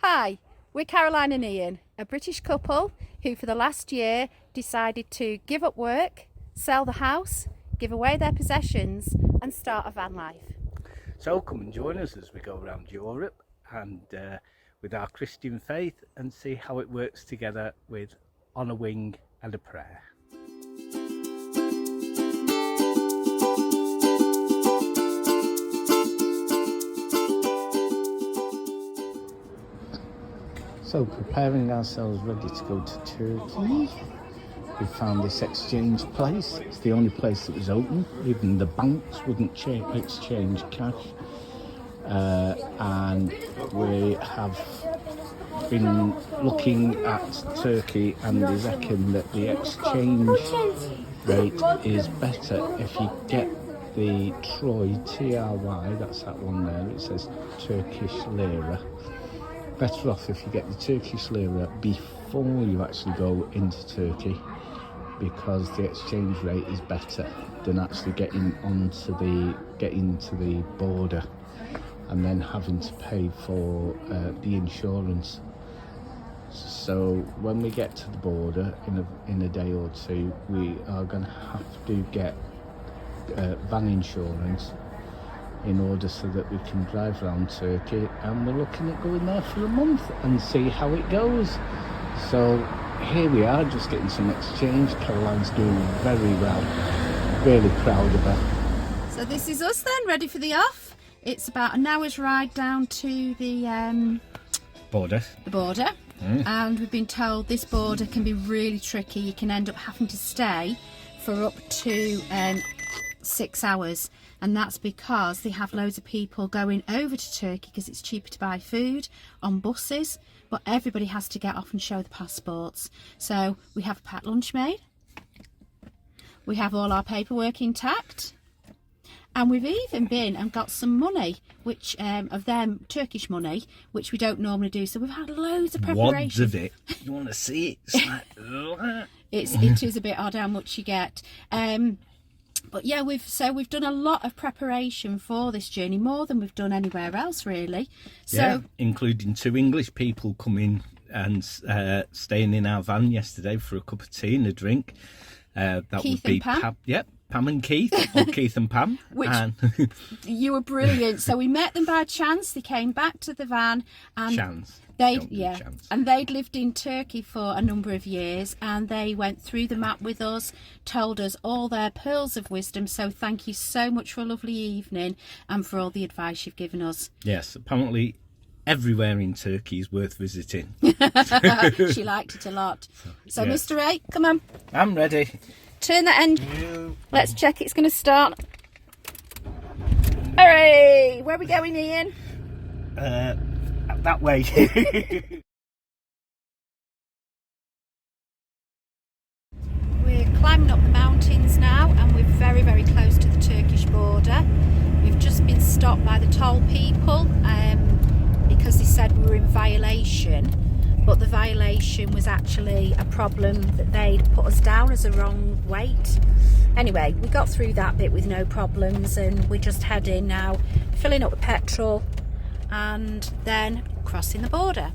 Hi, we're Caroline and Ian, a British couple who for the last year decided to give up work, sell the house, give away their possessions and start a van life. So come and join us as we go around Europe and with our Christian faith and see how it works together with On a Wing and a Prayer. So preparing ourselves ready to go to Turkey. We found this exchange place. It's the only place that was open. Even the banks wouldn't exchange cash. And we have been looking at Turkey and they reckon that the exchange rate is better if you get the Troy, T-R-Y, that's that one there, it says Turkish lira. Better off if you get the Turkish lira before you actually go into Turkey, because the exchange rate is better than actually getting to the border and then having to pay for the insurance. So when we get to the border in a day or two, we are going to have to get van insurance in order so that we can drive around Turkey, and we're looking at going there for a month and see how it goes. So here we are, just getting some exchange. Caroline's doing very well, really proud of her. So this is us then, ready for the off. It's about an hour's ride down to the Border. And we've been told this border can be really tricky. You can end up having to stay for up to 6 hours, and that's because they have loads of people going over to Turkey because it's cheaper to buy food on buses, but everybody has to get off and show the passports. So we have a packed lunch made, we have all our paperwork intact, and we've even been and got some money, which of them Turkish money, which we don't normally do. So we've had loads of preparation. Wads of it. You want to see it? It's like, it is a bit odd how much you get. But yeah, we've done a lot of preparation for this journey, more than we've done anywhere else really. So yeah, including 2 English people coming and staying in our van yesterday for a cup of tea and a drink. That Keith would be and Pam. Pam and Keith, or Keith and Pam. Which and you were brilliant. So we met them by chance. They came back to the van and chance. And they'd lived in Turkey for a number of years, and they went through the map with us, told us all their pearls of wisdom. So thank you so much for a lovely evening and for all the advice you've given us. Yes, apparently everywhere in Turkey is worth visiting. She liked it a lot. So yeah. Mr. A, come on. I'm ready. Turn that end. Let's check it's going to start. Hooray! Where are we going, Ian? That way. We're climbing up the mountains now, and we're very, very close to the Turkish border. We've just been stopped by the toll people because they said we were in violation, but the violation was actually a problem that they'd put us down as a wrong weight. Anyway, we got through that bit with no problems, and we're just heading now, filling up with petrol and then crossing the border.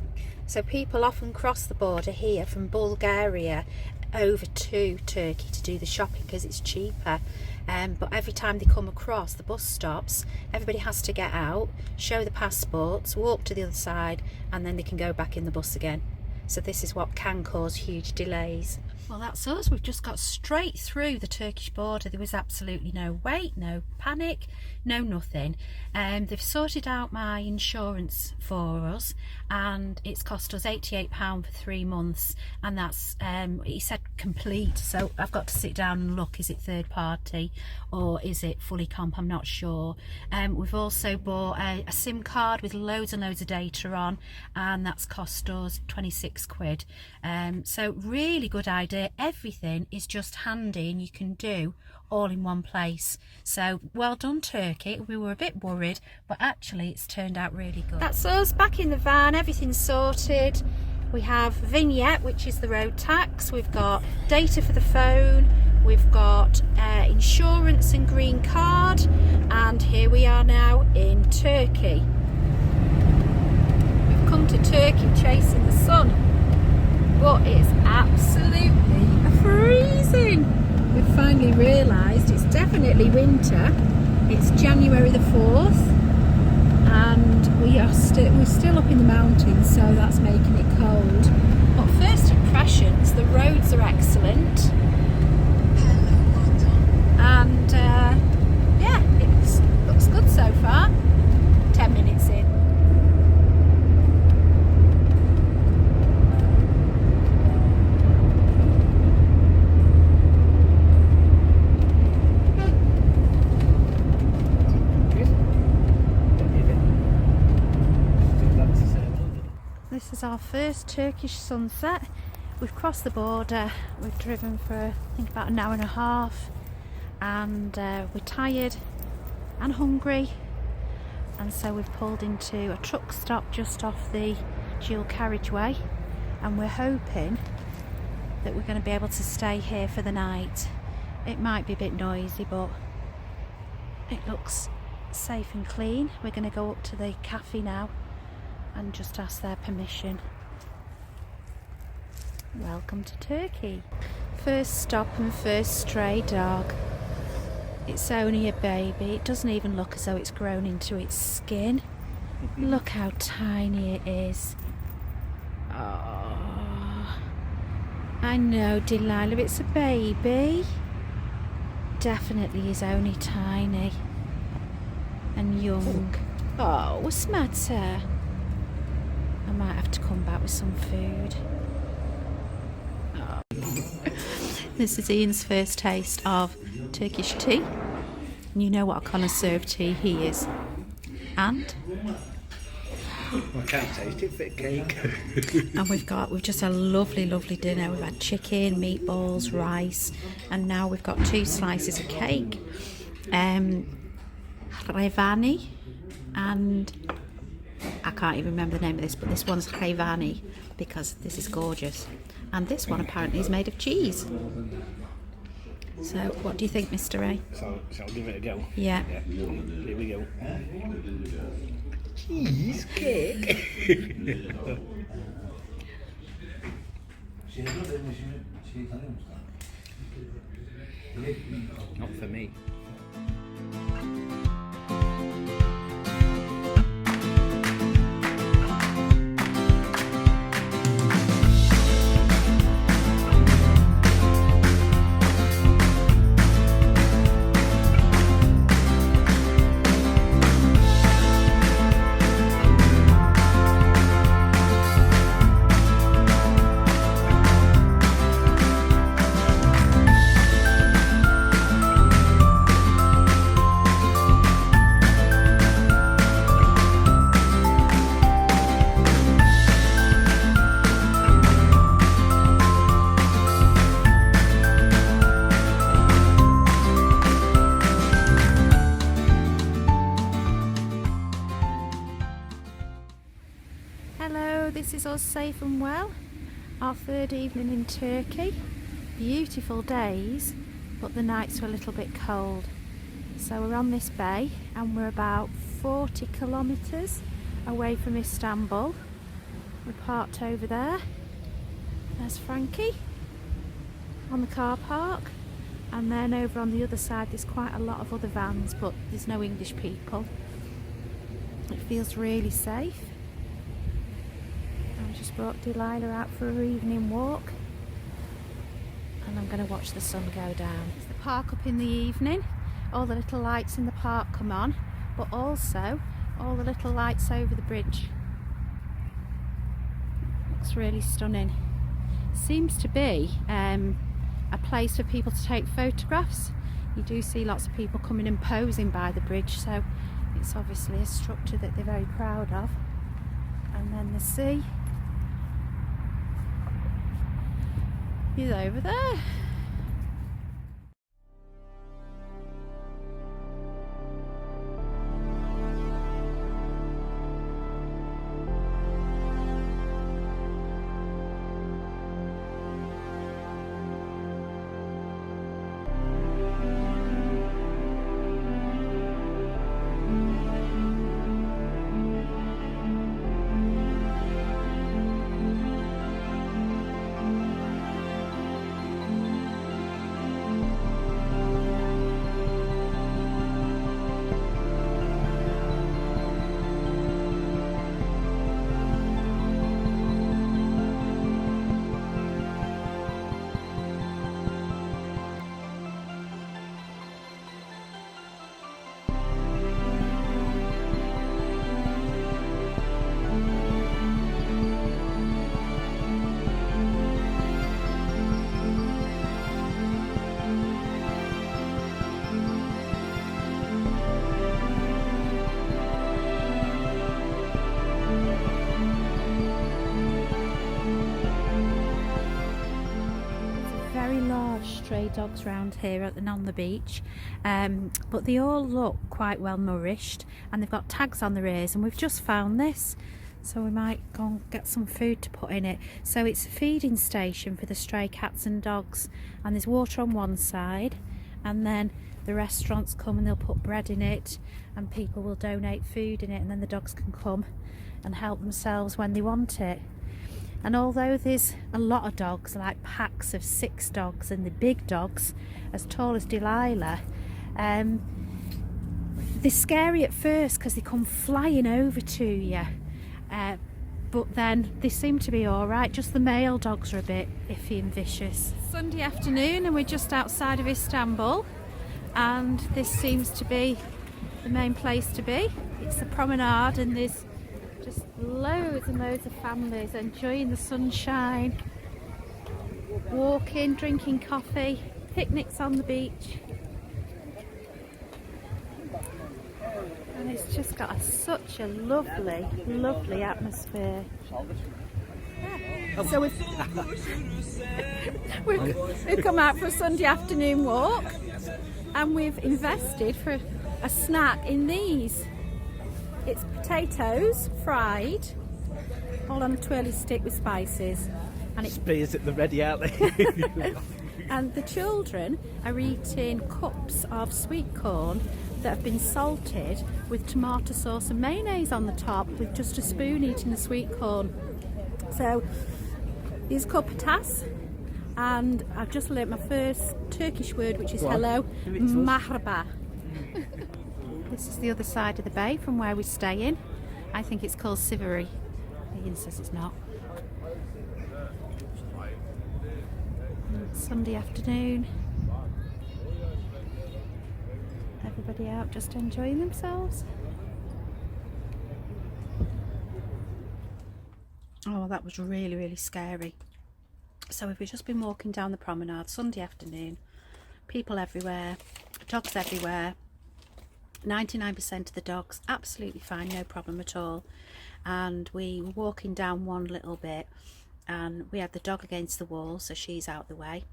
So people often cross the border here from Bulgaria over to Turkey to do the shopping because it's cheaper, but every time they come across the bus stops, everybody has to get out, show the passports, walk to the other side, and then they can go back in the bus again. So this is what can cause huge delays. Well, that's us. We've just got straight through the Turkish border. There was absolutely no wait, no panic, no nothing. They've sorted out my insurance for us, and it's cost us £88 for 3 months, and that's he said complete, so I've got to sit down and look, is it third party or is it fully comp? I'm not sure. We've also bought a SIM card with loads and loads of data on, and that's cost us 26 quid. So really good idea. Everything is just handy and you can do all in one place. So well done, Turkey. We were a bit worried, but actually it's turned out really good. That's us back in the van, everything's sorted. We have vignette, which is the road tax. We've got data for the phone. We've got insurance and green card. And here we are now in Turkey. We've come to Turkey chasing the sun, but it's absolutely freezing. We've finally realised it's definitely winter. It's January the 4th and we're still up in the mountains, so that's making it cold. But first impressions, the roads are excellent. And yeah, it looks good so far. 10 minutes in. This is our first Turkish sunset. We've crossed the border. We've driven for I think about an hour and a half, and we're tired and hungry, and so we've pulled into a truck stop just off the dual carriageway, and we're hoping that we're going to be able to stay here for the night. It might be a bit noisy, but it looks safe and clean. We're going to go up to the cafe now and just ask their permission. Welcome to Turkey. First stop and first stray dog. It's only a baby. It doesn't even look as though it's grown into its skin. Look how tiny it is. Oh, I know, Delilah, it's a baby. Definitely is only tiny and young. Oh, what's the matter? I might have to come back with some food. Oh. This is Ian's first taste of Turkish tea. And you know what a connoisseur of tea he is. And? I can't taste it, fit cake. And we've just had a lovely dinner. We've had chicken, meatballs, rice, and now we've got 2 slices of cake. Revani, and I can't even remember the name of this, but this one's Revani because this is gorgeous. And this one apparently is made of cheese. So, what do you think, Mr. A? So, shall I give it a go? Yeah. Here we go. Cheesecake. Not for me. This is us safe and well. Our 3rd evening in Turkey. Beautiful days, but the nights were a little bit cold. So we're on this bay and we're about 40 kilometres away from Istanbul. We're parked over there. There's Frankie on the car park, and then over on the other side there's quite a lot of other vans, but there's no English people. It feels really safe. I just brought Delilah out for her evening walk, and I'm going to watch the sun go down. It's the park up in the evening. All the little lights in the park come on, but also all the little lights over the bridge. Looks really stunning. Seems to be a place for people to take photographs. You do see lots of people coming and posing by the bridge, so it's obviously a structure that they're very proud of. And then the sea is over there. stray dogs around here on the beach, but they all look quite well nourished and they've got tags on their ears, and we've just found this, so we might go and get some food to put in it. So it's a feeding station for the stray cats and dogs, and there's water on one side, and then the restaurants come and they'll put bread in it and people will donate food in it, and then the dogs can come and help themselves when they want it. And although there's a lot of dogs, like packs of 6 dogs, and the big dogs as tall as Delilah, they're scary at first because they come flying over to you, but then they seem to be alright. Just the male dogs are a bit iffy and vicious. Sunday afternoon and we're just outside of Istanbul, and this seems to be the main place to be. It's the promenade and there's just loads and loads of families enjoying the sunshine, walking, drinking coffee, picnics on the beach, and it's just got such a lovely atmosphere. So we've come out for a Sunday afternoon walk, and we've invested for a snack in these. It's potatoes fried, all on a twirly stick with spices, and it's Spears at the ready, aren't they? and the children are eating cups of sweet corn that have been salted with tomato sauce and mayonnaise on the top, with just a spoon eating the sweet corn. So these called patas, and I've just learnt my first Turkish word, which is hello, marhaba. This is the other side of the bay from where we're staying. I think it's called Siviri. Ian says it's not. It's Sunday afternoon. Everybody out just enjoying themselves. Oh, that was really scary. So we've just been walking down the promenade Sunday afternoon. People everywhere, dogs everywhere. 99% of the dogs absolutely fine, no problem at all. And we were walking down one little bit and we had the dog against the wall, so she's out the way,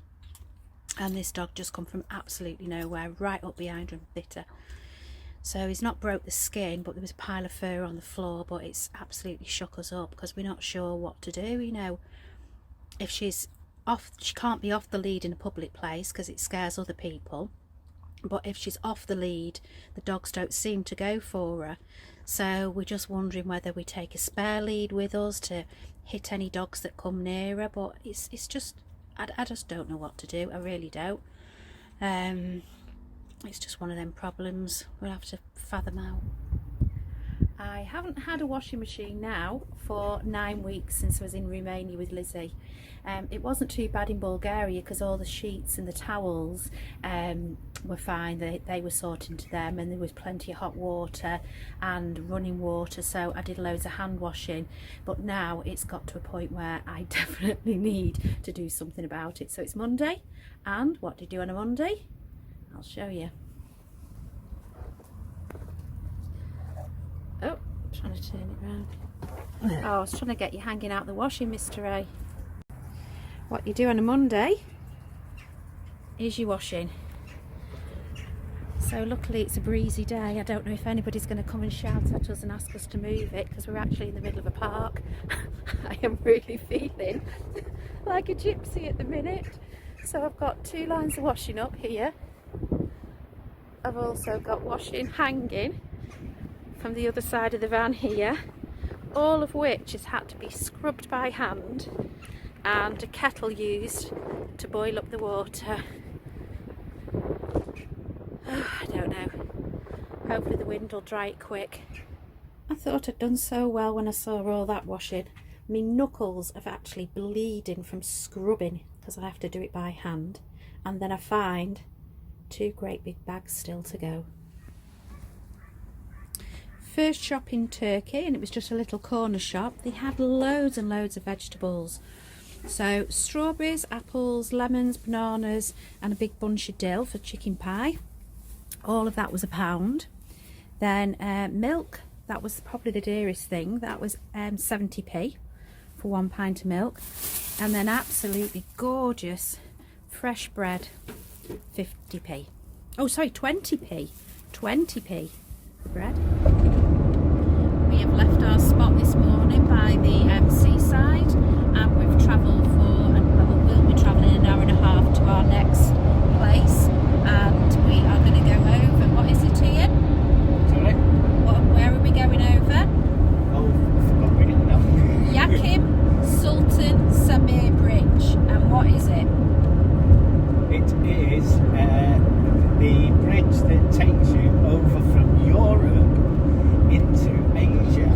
and this dog just come from absolutely nowhere right up behind her and bit her. So he's not broke the skin, but there was a pile of fur on the floor, but it's absolutely shook us up because we're not sure what to do. You know, if she's off, she can't be off the lead in a public place because it scares other people. But if she's off the lead, the dogs don't seem to go for her. So we're just wondering whether we take a spare lead with us to hit any dogs that come near her. But it's just, I just don't know what to do. I really don't. It's just one of them problems. We'll have to fathom out. I haven't had a washing machine now for 9 weeks since I was in Romania with Lizzie. It wasn't too bad in Bulgaria because all the sheets and the towels were fine. They were sorted to them, and there was plenty of hot water and running water, so I did loads of hand washing. But now it's got to a point where I definitely need to do something about it. So it's Monday, and what do you do on a Monday? I'll show you. Oh, I'm trying to turn it round. Oh, I was trying to get you hanging out the washing, Mr. A. What you do on a Monday is your washing. So luckily it's a breezy day. I don't know if anybody's going to come and shout at us and ask us to move it because we're actually in the middle of a park. I am really feeling like a gypsy at the minute. So I've got 2 lines of washing up here. I've also got washing hanging from the other side of the van here, all of which has had to be scrubbed by hand, and a kettle used to boil up the water. I don't know, hopefully the wind will dry it quick. I thought I'd done so well when I saw all that washing. My knuckles are actually bleeding from scrubbing because I have to do it by hand, and then I find 2 great big bags still to go. First shop in Turkey, and it was just a little corner shop. They had loads and loads of vegetables. So strawberries, apples, lemons, bananas, and a big bunch of dill for chicken pie. All of that was £1. Then milk, that was probably the dearest thing. That was 70p for 1 pint of milk. And then absolutely gorgeous fresh bread, 50p. Oh, sorry, 20p. 20p for bread. We have left our spot this morning by the seaside, and we've travelled we'll be travelling an hour and a half to our next place, and we are going to go over. What is it, Ian? Sorry? Where are we going over? Oh, I forgot we didn't know. Yakim Sultan Samir Bridge. And what is it? It is the bridge that takes you over from Europe into Asia,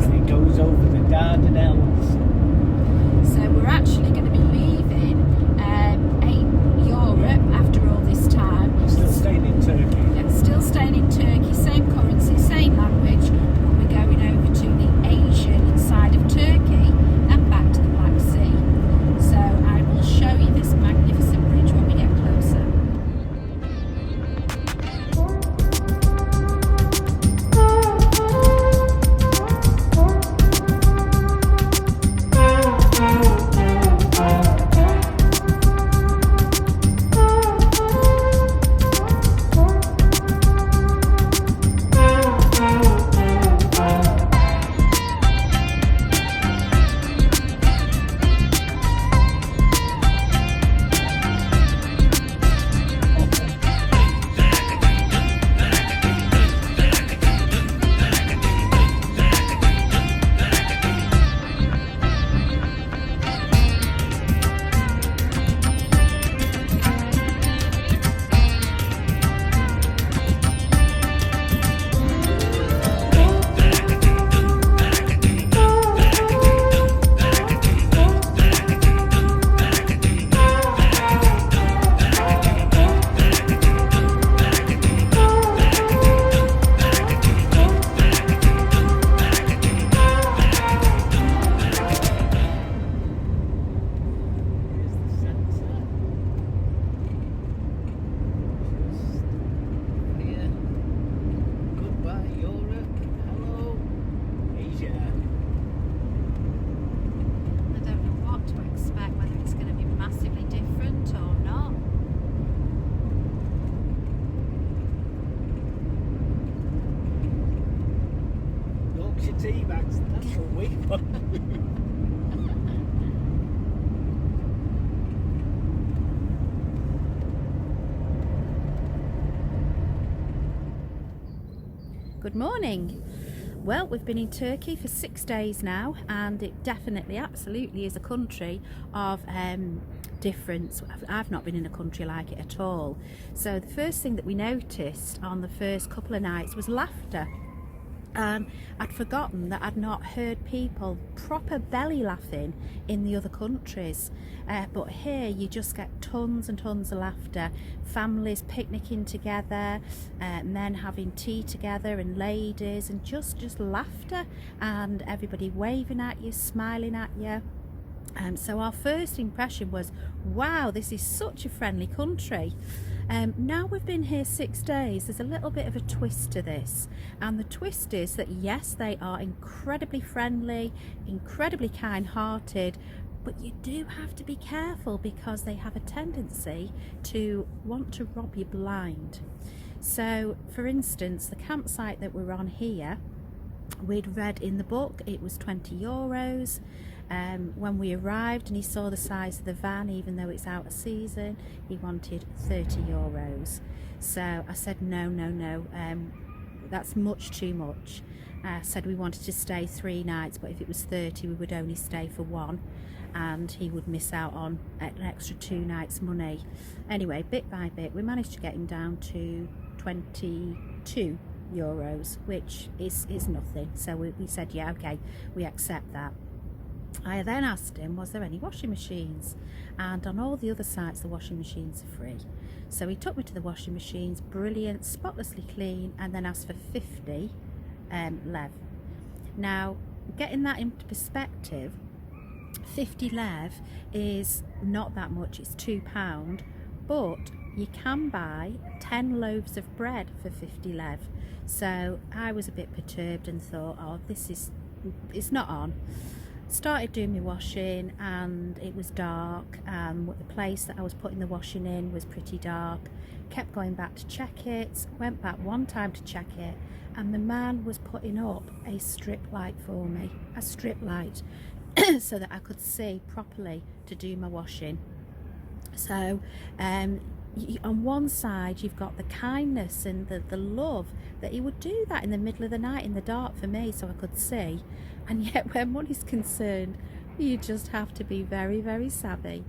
and it goes over the Dardanelles. So we're actually going to be leaving Europe after all this time. Still staying in Turkey. Yeah, still staying in Turkey, same currency, same language, but we're going over to the Asian side of Turkey and back to the Black Sea. So I will show you this magnificent bridge when we get closer. Tea bags, that's what we want. Good morning. Well, we've been in Turkey for 6 days now, and it definitely, absolutely is a country of difference. I've not been in a country like it at all. So the first thing that we noticed on the first couple of nights was laughter. I'd forgotten that I'd not heard people proper belly laughing in the other countries, but here you just get tons and tons of laughter, families picnicking together, men having tea together, and ladies, and just laughter, and everybody waving at you, smiling at you. So our first impression was, wow, this is such a friendly country. Now we've been here 6 days, there's a little bit of a twist to this, and the twist is that yes, they are incredibly friendly, incredibly kind-hearted, but you do have to be careful because they have a tendency to want to rob you blind. So for instance, the campsite that we're on here, we'd read in the book it was €20. When we arrived and he saw the size of the van, even though it's out of season, he wanted €30. So I said no, that's much too much. I said we wanted to stay 3 nights, but if it was 30 we would only stay for 1, and he would miss out on an extra 2 nights money. Anyway, bit by bit we managed to get him down to €22, which is nothing. So we said, yeah, okay, we accept that. I then asked him, was there any washing machines? And on all the other sites the washing machines are free. So he took me to the washing machines, brilliant, spotlessly clean, and then asked for 50 lev. Now, getting that into perspective, 50 lev is not that much, it's £2, but you can buy 10 loaves of bread for 50 lev. So I was a bit perturbed and thought, oh, it's not on. started doing my washing, and it was dark, and the place that I was putting the washing in was pretty dark. Kept going back to check it, went back one time to check it, and the man was putting up a strip light for me, a strip light, so that I could see properly to do my washing. So on one side you've got the kindness and the love that he would do that in the middle of the night in the dark for me so I could see, and yet where money's concerned you just have to be very, very savvy.